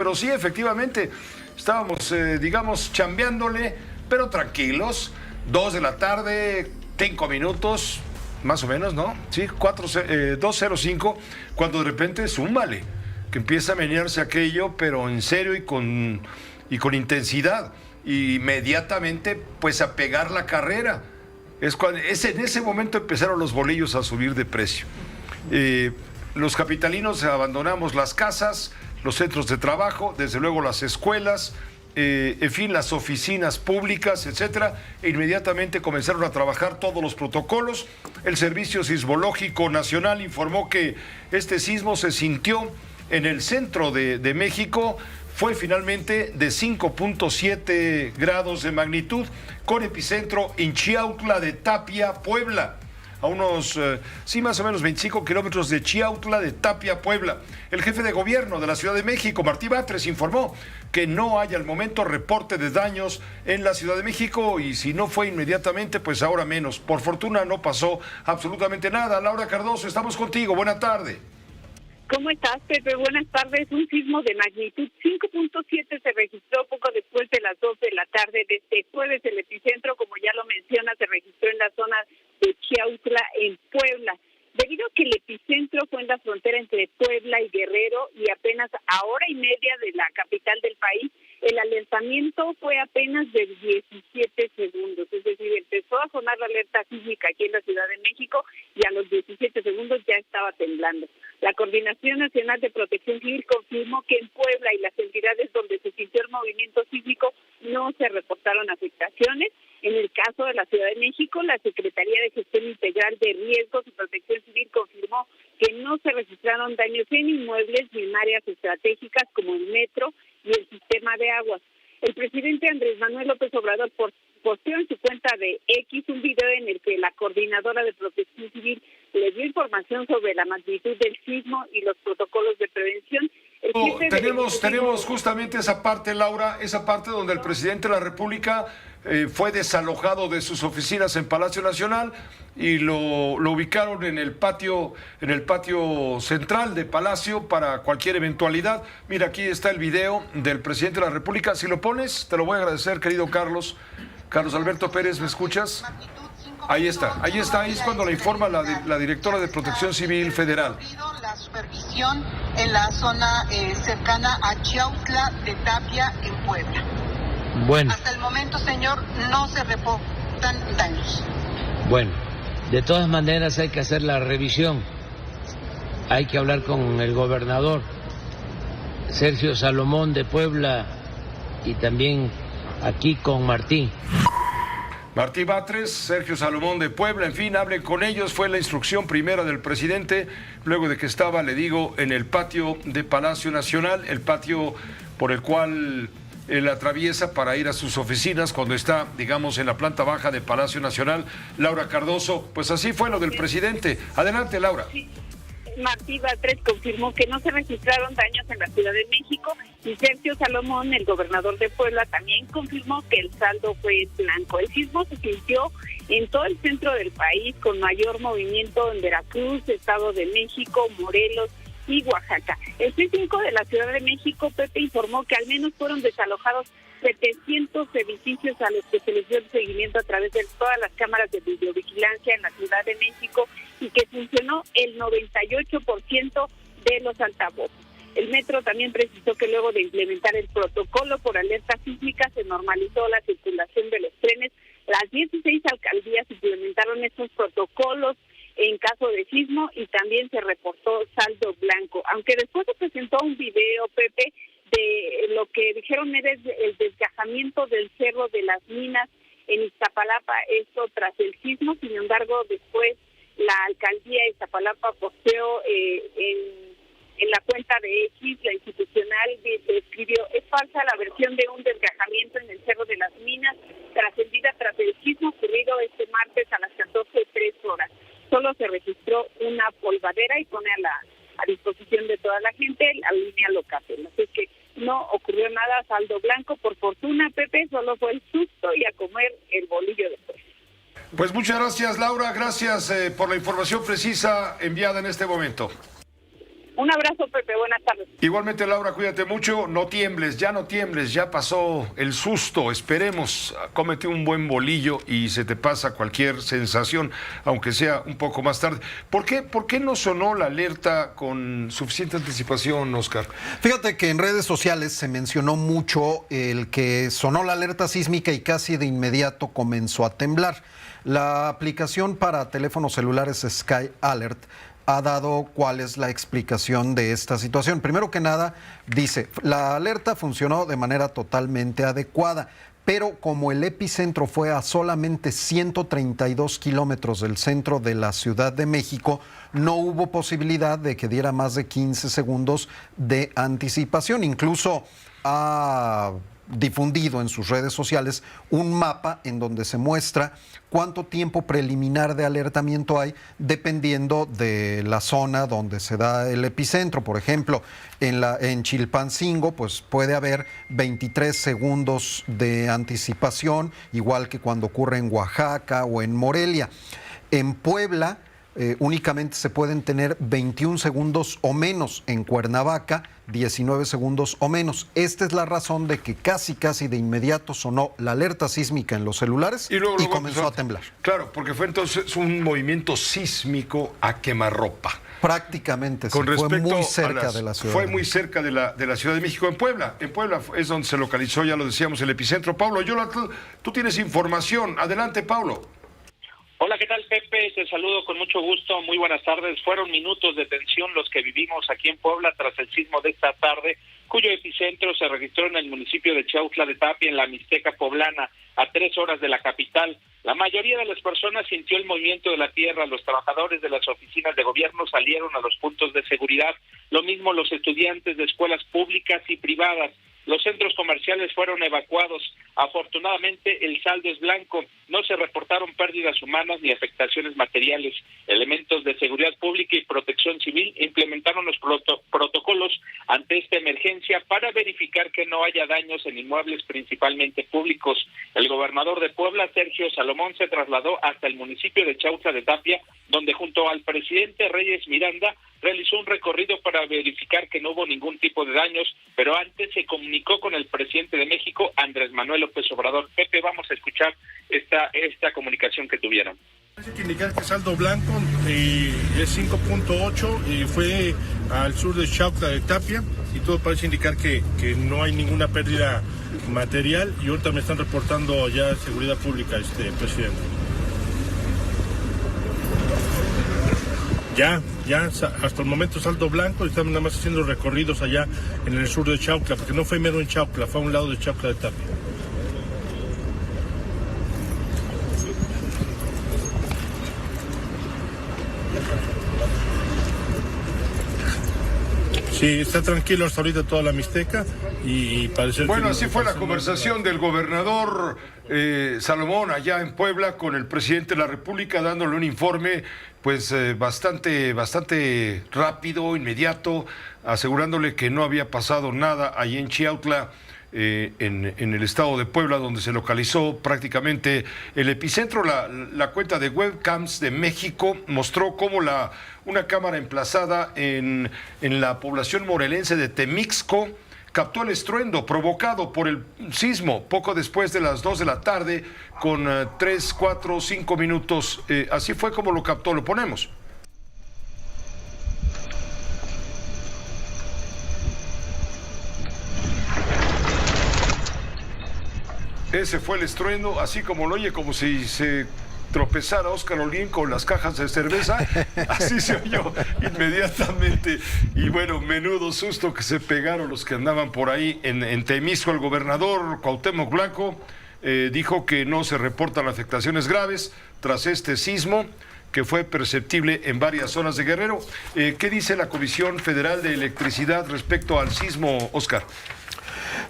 Pero sí, efectivamente, estábamos, digamos, chambeándole, pero tranquilos. 2 de la tarde, 5 minutos, más o menos, ¿no? Sí, 2:05, cuando de repente, zúmbale, que empieza a menearse aquello, pero en serio y con intensidad. Y inmediatamente, pues, a pegar la carrera. Es en ese momento empezaron los bolillos a subir de precio. Los capitalinos abandonamos las casas, los centros de trabajo, desde luego las escuelas, en fin, las oficinas públicas, etcétera, e inmediatamente comenzaron a trabajar todos los protocolos. El Servicio Sismológico Nacional informó que este sismo se sintió en el centro de México. Fue finalmente de 5.7 grados de magnitud, con epicentro en Chiautla de Tapia, Puebla, a unos, más o menos 25 kilómetros de Chiautla de Tapia, Puebla. El jefe de gobierno de la Ciudad de México, Martí Batres, informó que no hay al momento reporte de daños en la Ciudad de México, y si no fue inmediatamente, pues ahora menos. Por fortuna no pasó absolutamente nada. Laura Cardoso, estamos contigo. Buena tarde. ¿Cómo estás, Pepe? Buenas tardes. Un sismo de magnitud 5.7 se registró poco después de las 2 de la tarde de este jueves. El epicentro, como ya lo menciona, se registró en la zona de Chiautla, en Puebla. Debido a que el epicentro fue en la frontera entre Puebla y Guerrero y apenas a hora y media de la capital del país, el alertamiento fue apenas de 17 segundos. Es decir, empezó a sonar la alerta sísmica aquí en la Ciudad de México y a los 17 segundos ya estaba temblando. La Coordinación Nacional de Protección Civil confirmó que en Puebla y las entidades donde se sintió el movimiento sísmico no se reportaron afectaciones. En el caso de la Ciudad de México, la Secretaría de Gestión Integral de Riesgos y Protección Civil confirmó que no se registraron daños en inmuebles ni en áreas estratégicas como el metro y el sistema de aguas. El presidente Andrés Manuel López Obrador posteó en su cuenta de X un video en el que la coordinadora de Protección Civil le dio información sobre la magnitud del sismo y los protocolos de prevención. Tenemos justamente esa parte, Laura, esa parte donde el presidente de la República fue desalojado de sus oficinas en Palacio Nacional y lo ubicaron en el patio central de Palacio para cualquier eventualidad. Mira, aquí está el video del presidente de la República. Si lo pones, te lo voy a agradecer, querido Carlos. Carlos Alberto Pérez, ¿me escuchas? Ahí está, ahí es cuando le informa la directora de Protección Civil Federal. La supervisión en la zona cercana a Chiautla de Tapia, en Puebla. Bueno. Hasta el momento, señor, no se reportan daños. Bueno, de todas maneras hay que hacer la revisión. Hay que hablar con el gobernador Sergio Salomón de Puebla y también aquí con Martí Batres, Sergio Salomón de Puebla, en fin, hablen con ellos. Fue la instrucción primera del presidente, luego de que estaba, le digo, en el patio de Palacio Nacional, el patio por el cual él atraviesa para ir a sus oficinas cuando está, digamos, en la planta baja de Palacio Nacional. Laura Cardoso, pues así fue lo del presidente. Adelante, Laura. Sí. Martí Batres confirmó que no se registraron daños en la Ciudad de México y Sergio Salomón, el gobernador de Puebla, también confirmó que el saldo fue blanco. El sismo se sintió en todo el centro del país, con mayor movimiento en Veracruz, Estado de México, Morelos y Oaxaca. El C5 de la Ciudad de México, Pepe, informó que al menos fueron desalojados 700 edificios a los que se les dio el seguimiento a través de todas las cámaras de videovigilancia en la Ciudad de México y que funcionó el 98% de los altavoces. El metro también precisó que luego de implementar el protocolo por alerta sísmica se normalizó la circulación de los trenes. Las 16 alcaldías implementaron estos protocolos en caso de sismo y también se reportó saldo blanco. Aunque después se presentó un video, Pepe, de lo que dijeron era el desgajamiento del Cerro de las Minas en Iztapalapa, esto tras el sismo. Sin embargo, después la alcaldía de Iztapalapa posteó en la cuenta de X, la institucional, escribió: es falsa la versión de un desgajamiento en el Cerro de las Minas, trascendida tras el sismo ocurrido este martes a las 14:03. Solo se registró una polvadera y pone a disposición de toda la gente la línea local. Así que no ocurrió nada, saldo blanco. Por fortuna, Pepe, solo fue el susto y a comer el bolillo después. Pues muchas gracias, Laura. Gracias por la información precisa enviada en este momento. Un abrazo, Pepe, buenas tardes. Igualmente, Laura, cuídate mucho, no tiembles, ya pasó el susto, esperemos, cómete un buen bolillo y se te pasa cualquier sensación, aunque sea un poco más tarde. ¿Por qué no sonó la alerta con suficiente anticipación, Oscar? Fíjate que en redes sociales se mencionó mucho el que sonó la alerta sísmica y casi de inmediato comenzó a temblar. La aplicación para teléfonos celulares Sky Alert ha dado cuál es la explicación de esta situación. Primero que nada, dice, la alerta funcionó de manera totalmente adecuada, pero como el epicentro fue a solamente 132 kilómetros del centro de la Ciudad de México, no hubo posibilidad de que diera más de 15 segundos de anticipación. Incluso ha difundido en sus redes sociales un mapa en donde se muestra cuánto tiempo preliminar de alertamiento hay dependiendo de la zona donde se da el epicentro. Por ejemplo, en Chilpancingo pues puede haber 23 segundos de anticipación, igual que cuando ocurre en Oaxaca o en Morelia. En Puebla únicamente se pueden tener 21 segundos o menos, en Cuernavaca 19 segundos o menos. Esta es la razón de que casi de inmediato sonó la alerta sísmica en los celulares y luego comenzó a temblar. Claro, porque fue entonces un movimiento sísmico a quemarropa. Prácticamente, fue muy cerca de la ciudad. Fue muy cerca de la Ciudad de México. En Puebla es donde se localizó, ya lo decíamos, el epicentro. Pablo Yolatl, tú tienes información. Adelante, Pablo. Hola, ¿qué tal, Pepe? Te saludo con mucho gusto. Muy buenas tardes. Fueron minutos de tensión los que vivimos aquí en Puebla tras el sismo de esta tarde, cuyo epicentro se registró en el municipio de Chiautla de Tapia, en la Mixteca poblana, a 3 horas de la capital. La mayoría de las personas sintió el movimiento de la tierra. Los trabajadores de las oficinas de gobierno salieron a los puntos de seguridad, lo mismo los estudiantes de escuelas públicas y privadas. Los centros comerciales fueron evacuados. Afortunadamente, el saldo es blanco. No se reportaron pérdidas humanas ni afectaciones materiales. Elementos de seguridad pública y protección civil implementaron los protocolos ante esta emergencia para verificar que no haya daños en inmuebles principalmente públicos. El gobernador de Puebla, Sergio Salomón, se trasladó hasta el municipio de Chiautla de Tapia, donde junto al presidente Reyes Miranda realizó un recorrido para verificar que no hubo ningún tipo de daños, pero antes se comunicó con el presidente de México, Andrés Manuel López Obrador. Pepe, vamos a escuchar esta comunicación que tuvieron. Hay que indicar que saldo blanco es 5.8 y fue al sur de Chiautla de Tapia y todo parece indicar que no hay ninguna pérdida material y ahorita me están reportando ya seguridad pública, presidente. Ya, hasta el momento saldo blanco y estamos nada más haciendo recorridos allá en el sur de Chiautla, porque no fue mero en Chiautla, fue a un lado de Chiautla de Tapia. Sí, está tranquilo hasta ahorita toda la Mixteca y parece Bueno, que así fue la conversación del gobernador Salomón allá en Puebla con el presidente de la República, dándole un informe pues bastante rápido, inmediato, asegurándole que no había pasado nada allí en Chiautla, en el estado de Puebla, donde se localizó prácticamente el epicentro. La cuenta de Webcams de México mostró cómo una cámara emplazada en la población morelense de Temixco captó el estruendo provocado por el sismo poco después de las 2 de la tarde con 3, 4, 5 minutos. Así fue como lo captó. Lo ponemos. Ese fue el estruendo, así como lo oye, como si se tropezara Óscar Olguín con las cajas de cerveza, así se oyó inmediatamente. Y bueno, menudo susto que se pegaron los que andaban por ahí en Temisco. El gobernador Cuauhtémoc Blanco dijo que no se reportan afectaciones graves tras este sismo que fue perceptible en varias zonas de Guerrero. ¿Qué dice la Comisión Federal de Electricidad respecto al sismo, Óscar?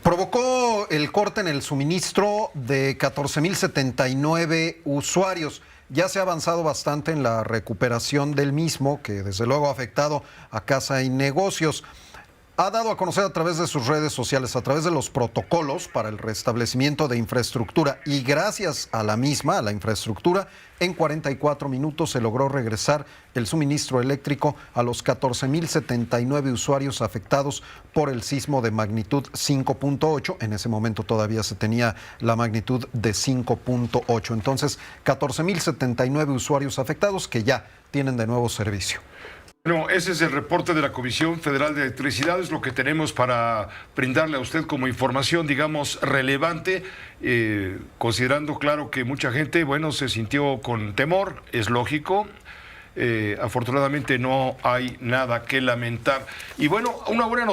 Provocó el corte en el suministro de 14,079 usuarios. Ya se ha avanzado bastante en la recuperación del mismo, que desde luego ha afectado a casa y negocios. ha dado a conocer a través de sus redes sociales, a través de los protocolos para el restablecimiento de infraestructura, y gracias a la misma, a la infraestructura, en 44 minutos se logró regresar el suministro eléctrico a los 14,079 usuarios afectados por el sismo de magnitud 5.8. En ese momento todavía se tenía la magnitud de 5.8. Entonces, 14,079 usuarios afectados que ya tienen de nuevo servicio. Bueno, ese es el reporte de la Comisión Federal de Electricidad, es lo que tenemos para brindarle a usted como información, digamos, relevante, considerando, claro, que mucha gente, bueno, se sintió con temor, es lógico. Afortunadamente no hay nada que lamentar. Y bueno, una buena noticia.